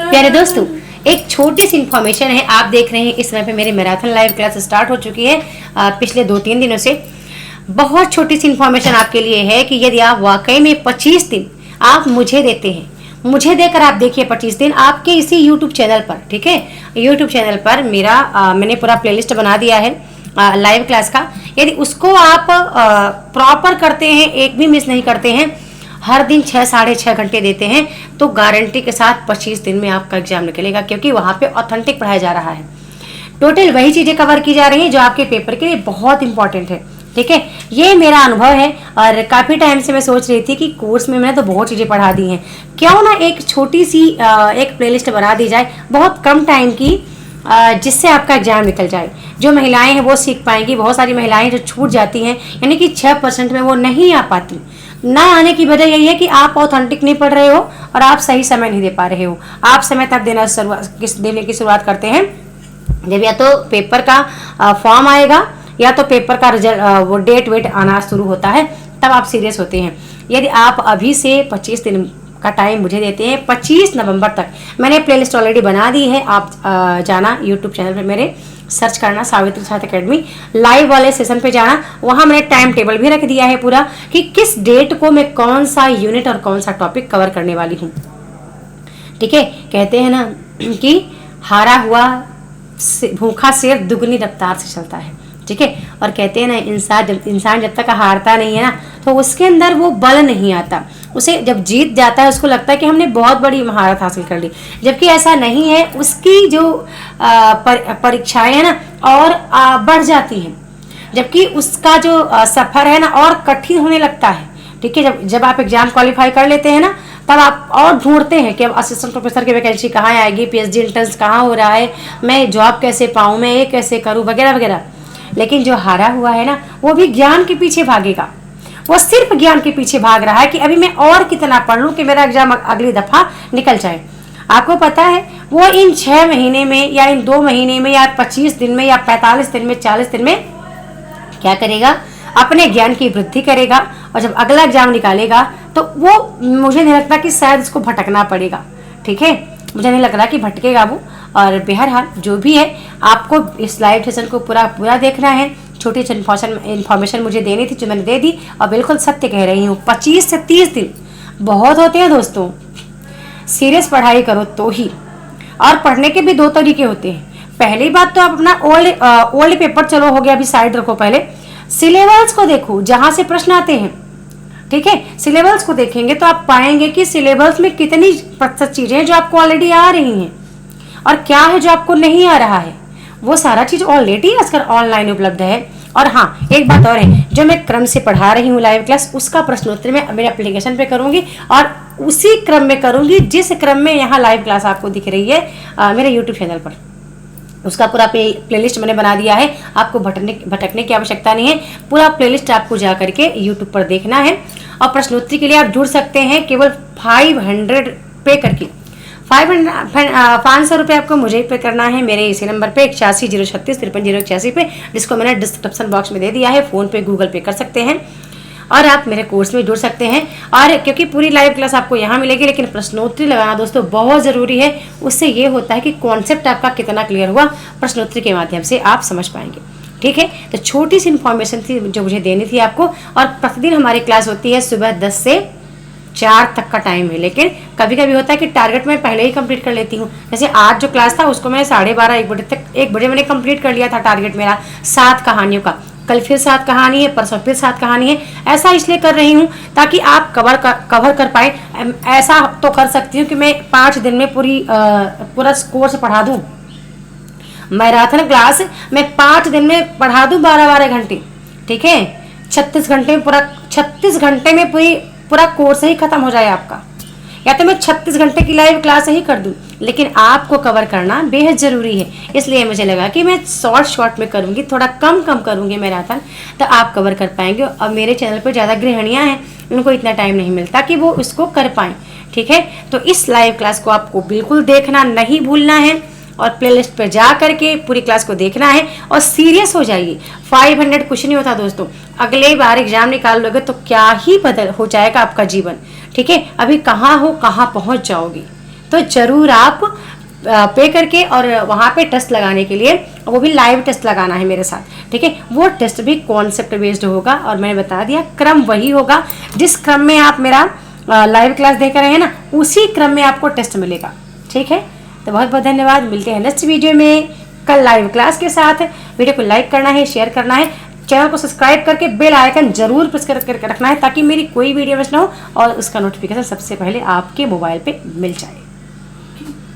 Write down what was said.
प्यारे दोस्तों, एक छोटी सी इन्फॉर्मेशन है। आप देख रहे हैं इस समय पे मेरी मैराथन लाइव क्लास स्टार्ट हो चुकी है पिछले 2-3 दिनों से। बहुत छोटी सी इन्फॉर्मेशन आपके लिए है कि यदि आप वाकई में 25 दिन आप मुझे देते हैं, मुझे देकर आप देखिए 25 दिन आपके इसी यूट्यूब चैनल पर, ठीक है। यूट्यूब चैनल पर मैंने पूरा प्लेलिस्ट बना दिया है लाइव क्लास का। यदि उसको आप प्रॉपर करते हैं, एक भी मिस नहीं करते हैं, हर दिन 6-6.5 घंटे देते हैं, तो गारंटी के साथ 25 दिन में आपका एग्जाम निकलेगा, क्योंकि वहाँ पे ऑथेंटिक पढ़ाया जा रहा है। टोटल वही चीज़ें कवर की जा रही हैं जो आपके पेपर के लिए बहुत इंपॉर्टेंट है, ठीक है। ये मेरा अनुभव है और काफ़ी टाइम से मैं सोच रही थी कि कोर्स में मैंने तो बहुत चीज़ें पढ़ा दी हैं, क्यों ना एक छोटी सी एक प्लेलिस्ट बना दी जाए बहुत कम टाइम की, जिससे आपका एग्जाम निकल जाए। जो महिलाएं हैं वो सीख पाएंगी। बहुत सारी महिलाएं जो छूट जाती हैं, यानी कि 6% में वो नहीं आ पाती। ना आने की वजह यही है कि आप ऑथेंटिक नहीं पढ़ रहे हो और आप सही समय नहीं दे पा रहे हो। आप समय तब देने की शुरुआत करते हैं जब या तो पेपर का फॉर्म आएगा या तो पेपर का रिजल्ट वो डेट वेट आना शुरू होता है, तब आप सीरियस होते हैं। यदि आप अभी से 25 दिन का टाइम मुझे देते हैं, 25 नवंबर तक मैंने प्लेलिस्ट ऑलरेडी बना दी है। आप जाना यूट्यूब चैनल पे मेरे सर्च करना सावित्री छात्र अकेडमी, लाइव वाले सेशन पे जाना। वहाँ मैंने टाइम टेबल भी रख दिया है पूरा कि किस डेट को मैं कौन सा यूनिट और कौन सा टॉपिक कवर करने वाली हूँ, ठीक है। कहते हैं ना कि हारा हुआ भूखा शेर दुगनी रफ्तार से चलता है, ठीक है। और कहते हैं ना इंसान जब तक हारता नहीं है ना, तो उसके अंदर वो बल नहीं आता। उसे जब जीत जाता है उसको लगता है कि हमने बहुत बड़ी महारत हासिल कर ली, जबकि ऐसा नहीं है। उसकी जो परीक्षाएं है ना और बढ़ जाती हैं, जबकि उसका जो सफ़र है ना और कठिन होने लगता है, ठीक है। जब आप एग्जाम क्वालिफाई कर लेते हैं ना, तब आप और ढूंढते हैं कि अब असिस्टेंट प्रोफेसर की वैकेंसी कहाँ आएगी, पीएचडी एंट्रेंस कहाँ हो रहा है, मैं जॉब कैसे पाऊँ, मैं ये कैसे करूँ, वगैरह वगैरह। लेकिन जो हारा हुआ है ना, वो भी ज्ञान के पीछे भागेगा। वो सिर्फ ज्ञान के पीछे भाग रहा है कि अभी मैं और कितना पढ़ लूँ कि मेरा एग्जाम अगली दफ़ा निकल जाए। आपको पता है वो इन 6 महीने में या इन 2 महीने में या 25 दिन में या 45 दिन में 40 दिन में क्या करेगा, अपने ज्ञान की वृद्धि करेगा। और जब अगला एग्जाम निकालेगा तो वो मुझे नहीं लगता कि शायद उसको भटकना पड़ेगा, ठीक है। मुझे नहीं लग रहा कि भटकेगा वो। और बहरहाल जो भी है, आपको इस लाइव सेशन को पूरा देखना है। छोटी सी इन्फॉर्मेशन मुझे देनी थी जो मैंने दे दी, और बिल्कुल सत्य कह रही हूँ। 25 से 30 दिन बहुत होते हैं दोस्तों। सीरियस पढ़ाई करो तो ही। और पढ़ने के भी 2 तरीके होते हैं। पहली बात तो आप अपना ओल्ड पेपर, चलो हो गया, अभी साइड रखो, पहले सिलेबस को देखो जहाँ से प्रश्न आते हैं, ठीक है। सिलेबस को देखेंगे तो आप पाएंगे कि सिलेबस में कितनी प्रतिशत चीज़ें जो आपको ऑलरेडी आ रही हैं और क्या है जो आपको नहीं आ रहा है। वो सारा चीज़ ऑलरेडी आजकल ऑनलाइन उपलब्ध है। और हाँ, एक बात और है, जो मैं क्रम से पढ़ा रही हूँ लाइव क्लास, उसका प्रश्नोत्तर मैं मेरे एप्लीकेशन पे करूँगी और उसी क्रम में करूँगी जिस क्रम में यहाँ लाइव क्लास आपको दिख रही है मेरे यूट्यूब चैनल पर। उसका पूरा प्लेलिस्ट मैंने बना दिया है। आपको भटकने की आवश्यकता नहीं है। पूरा प्लेलिस्ट आपको जा करके यूट्यूब पर देखना है। और प्रश्नोत्तरी के लिए आप जुड़ सकते हैं केवल 500 पे करके। 500 रुपये आपको मुझे पे करना है मेरे इसी नंबर पे 8106353081 पे, जिसको मैंने डिस्क्रिप्शन बॉक्स में दे दिया है। फ़ोन पे, गूगल पे कर सकते हैं और आप मेरे कोर्स में जुड़ सकते हैं। और क्योंकि पूरी लाइव क्लास आपको यहाँ मिलेगी, लेकिन प्रश्नोत्तरी लगाना दोस्तों बहुत ज़रूरी है। उससे ये होता है कि कॉन्सेप्ट आपका कितना क्लियर हुआ, प्रश्नोत्तरी के माध्यम से आप समझ पाएंगे, ठीक है। तो छोटी सी इन्फॉर्मेशन थी जो मुझे देनी थी आपको। और प्रतिदिन हमारी क्लास होती है सुबह 10 से 4 तक का टाइम है, लेकिन कभी कभी होता है कि टारगेट मैं पहले ही कंप्लीट कर लेती हूँ। जैसे आज जो क्लास था उसको मैंने 12:30 1 बजे मैंने कंप्लीट कर लिया था। टारगेट मेरा 7 कहानियों का, कल फिर 7 कहानी है, परसों फिर 7 कहानी है। ऐसा इसलिए कर रही हूँ ताकि आप कवर कर पाए। ऐसा तो कर सकती हूँ कि मैं 5 दिन में पूरा कोर्स पढ़ा दूँ। मैराथन क्लास मैं 5 दिन में पढ़ा दूँ 12-12 घंटे, ठीक है। 36 घंटे में पूरा कोर्स ही खत्म हो जाए आपका। या तो मैं 36 घंटे की लाइव क्लास ही कर दूं, लेकिन आपको कवर करना बेहद ज़रूरी है। इसलिए मुझे लगा कि मैं शॉर्ट में करूंगी, थोड़ा कम करूंगी मैराथन, तो आप कवर कर पाएंगे। और मेरे चैनल पर ज़्यादा गृहिणियाँ हैं, उनको इतना टाइम नहीं मिलता कि वो इसको कर पाएँ, ठीक है। तो इस लाइव क्लास को आपको बिल्कुल देखना नहीं भूलना है और प्लेलिस्ट पर जा करके पूरी क्लास को देखना है और सीरियस हो जाइए। 500 कुछ नहीं होता दोस्तों। अगले बार एग्जाम निकाल लोगे तो क्या ही बदल हो जाएगा आपका जीवन, ठीक है। अभी कहाँ हो, कहाँ पहुँच जाओगे। तो जरूर आप पे करके और वहाँ पे टेस्ट लगाने के लिए, वो भी लाइव टेस्ट लगाना है मेरे साथ, ठीक है। वो टेस्ट भी कॉन्सेप्ट बेस्ड होगा और मैंने बता दिया क्रम वही होगा जिस क्रम में आप मेरा लाइव क्लास देख रहे हैं ना, उसी क्रम में आपको टेस्ट मिलेगा, ठीक है। तो बहुत बहुत धन्यवाद, मिलते हैं नेक्स्ट वीडियो में कल लाइव क्लास के साथ। वीडियो को लाइक करना है, शेयर करना है, चैनल को सब्सक्राइब करके बेल आइकन जरूर प्रेस करके रखना है ताकि मेरी कोई वीडियो मिस ना हो और उसका नोटिफिकेशन सबसे पहले आपके मोबाइल पे मिल जाए।